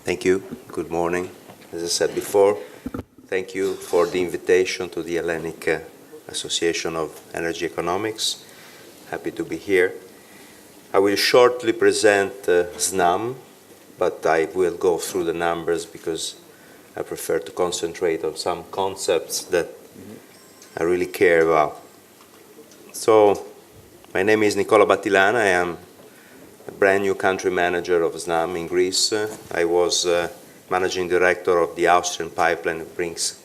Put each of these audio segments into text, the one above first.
Thank you. Good morning. As I said before, thank you for the invitation to the Hellenic Association of Energy Economics. Happy to be here. I will shortly present SNAM, but I will go through the numbers because I prefer to concentrate on some concepts that I really care about. So, my name is NICOLA Battilana. I am a brand new country manager of SNAM in Greece. I was managing director of the Austrian pipeline that brings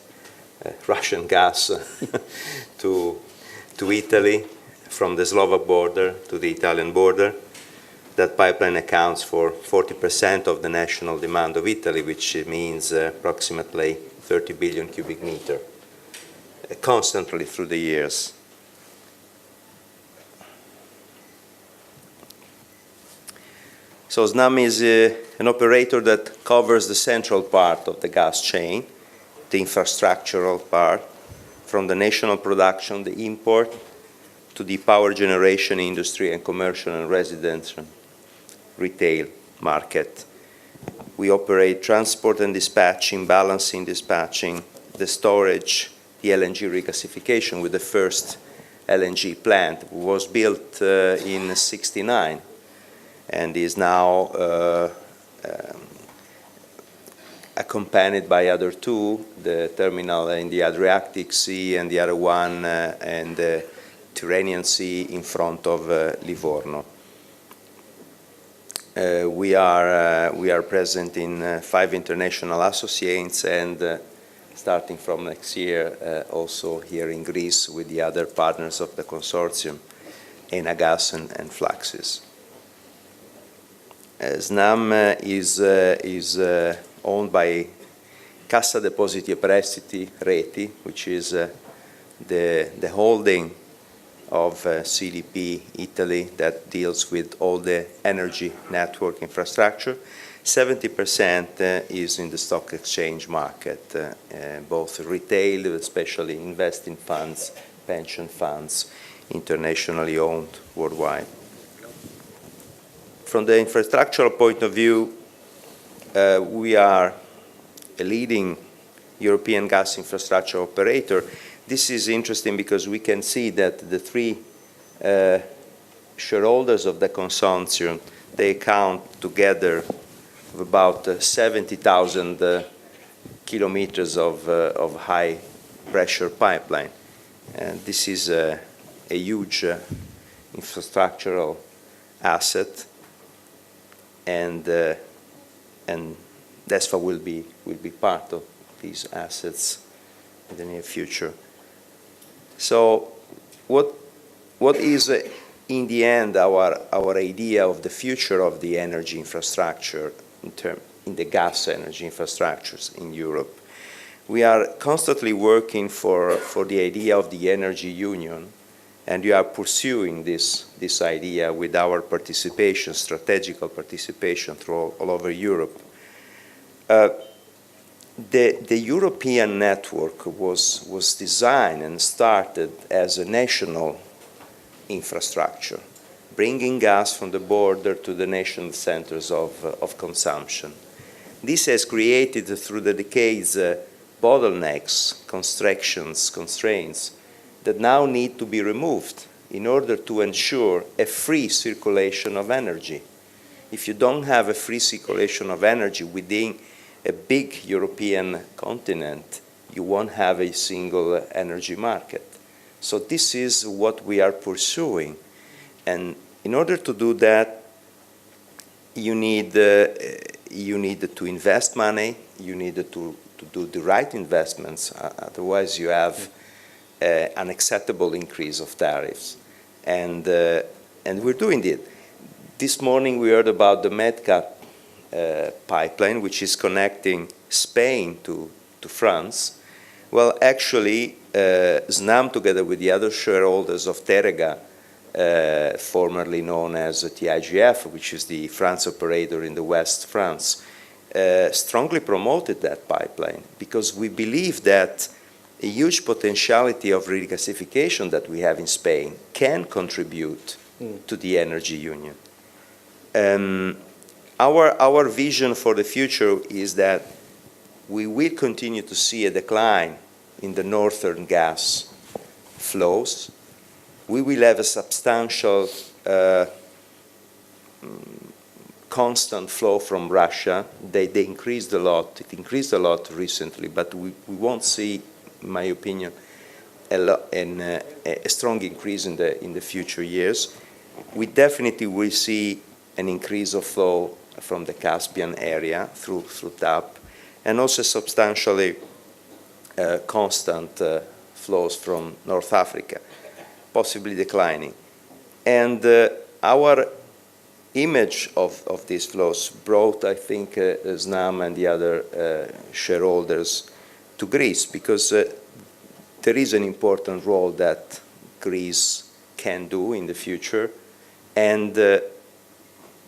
Russian gas to Italy from the Slovak border to the Italian border. That pipeline accounts for 40% of the national demand of Italy, which means approximately 30 billion cubic meters, constantly through the years. So SNAM is an operator that covers the central part of the gas chain, the infrastructural part, from the national production, the import, to the power generation industry and commercial and residential retail market. We operate transport and dispatching, balancing, dispatching, the storage, the LNG regasification with the first LNG plant. It was built in '69. And is now accompanied by other two, the terminal in the Adriatic Sea and the other one in the Tyrrhenian Sea in front of Livorno. We are present in 5 international associates and starting from next year also here in Greece with the other partners of the consortium, Enagas and Fluxys. SNAM is owned by Cassa Depositi e Prestiti Reti, which is the holding of CDP Italy that deals with all the energy network infrastructure. 70% is in the stock exchange market, both retail, especially investing funds, pension funds, internationally owned worldwide. From the infrastructural point of view, we are a leading European gas infrastructure operator. This is interesting because we can see that the 3 shareholders of the consortium, they account together of about 70,000 kilometers of high pressure pipeline. And this is a huge infrastructural asset. And DESFA will be part of these assets in the near future. So, what is in the end our idea of the future of the energy infrastructure in the gas energy infrastructures in Europe? We are constantly working for the idea of the energy union. And we are pursuing this idea with our participation, strategical participation through all over Europe. The European network was designed and started as a national infrastructure, bringing gas from the border to the national centers of consumption. This has created through the decades bottlenecks, constraints, that now need to be removed in order to ensure a free circulation of energy. If you don't have a free circulation of energy within a big European continent, you won't have a single energy market. So this is what we are pursuing. And in order to do that, you need to invest money, you need to do the right investments, otherwise you have an acceptable increase of tariffs, and we're doing it. This morning we heard about the Medcat pipeline, which is connecting Spain to France. Well, actually, SNAM, together with the other shareholders of Terega, formerly known as TIGF, which is the France operator in the West France, strongly promoted that pipeline because we believe that a huge potentiality of regasification that we have in Spain can contribute to the energy union. our vision for the future is that we will continue to see a decline in the northern gas flows. We will have a substantial constant flow from Russia. They increased a lot. It increased a lot recently, but we won't see, in my opinion, a strong increase in the future years. We definitely will see an increase of flow from the Caspian area through TAP, and also substantially constant flows from North Africa, possibly declining. And our image of these flows brought, I think, SNAM and the other shareholders to Greece, because there is an important role that Greece can do in the future. And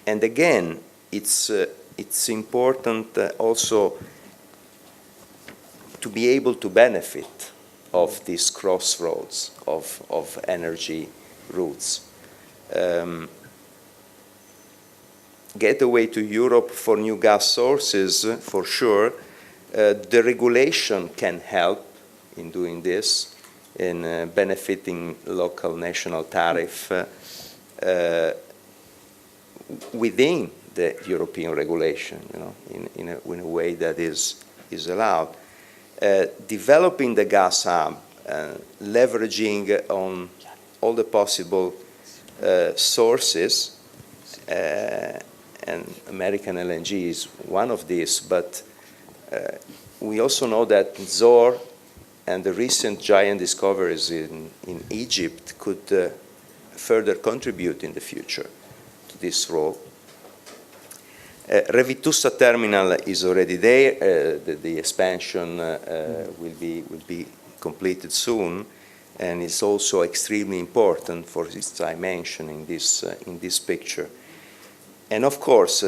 again, it's important also to be able to benefit of these crossroads of energy routes. Gateway to Europe for new gas sources, for sure. The regulation can help in doing this, in benefiting local national tariff within the European regulation, in a way that is allowed. Developing the gas hub, leveraging on all the possible sources, and American LNG is one of these, but we also know that Zohr and the recent giant discoveries in Egypt could further contribute in the future to this role. Revitusa terminal is already there. The expansion will be completed soon, and it's also extremely important for its dimension in this picture. And of course,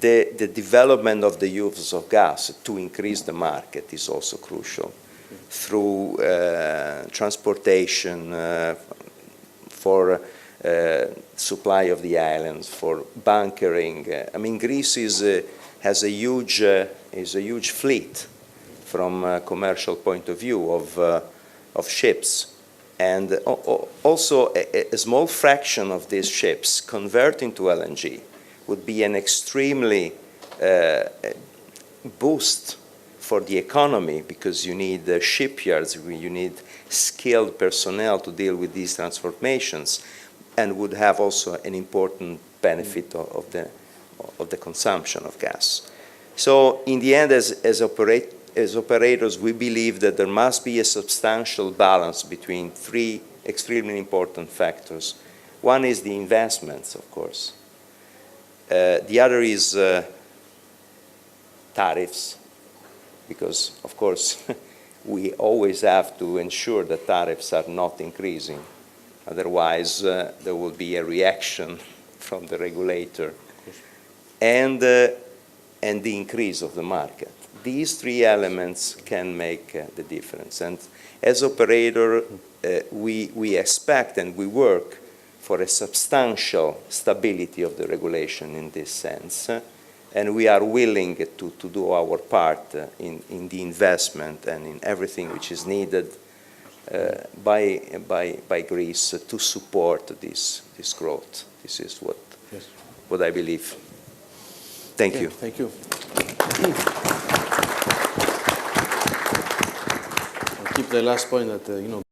the development of the use of gas to increase the market is also crucial, through transportation, for supply of the islands, for bunkering. I mean, Greece has a huge fleet from a commercial point of view of ships. And also a small fraction of these ships converting to LNG would be an extremely boost for the economy, because you need shipyards, you need skilled personnel to deal with these transformations, and would have also an important benefit of the consumption of gas. So in the end, as operators, we believe that there must be a substantial balance between three extremely important factors. One is the investments, of course. The other is tariffs, because, of course, we always have to ensure that tariffs are not increasing. Otherwise, there will be a reaction from the regulator. And the increase of the market. These three elements can make the difference. And as operator, we expect and we work for a substantial stability of the regulation in this sense. And we are willing to do our part in the investment and in everything which is needed by Greece to support this growth. This is what I believe. Thank you. Thank you. I'll keep the last point that,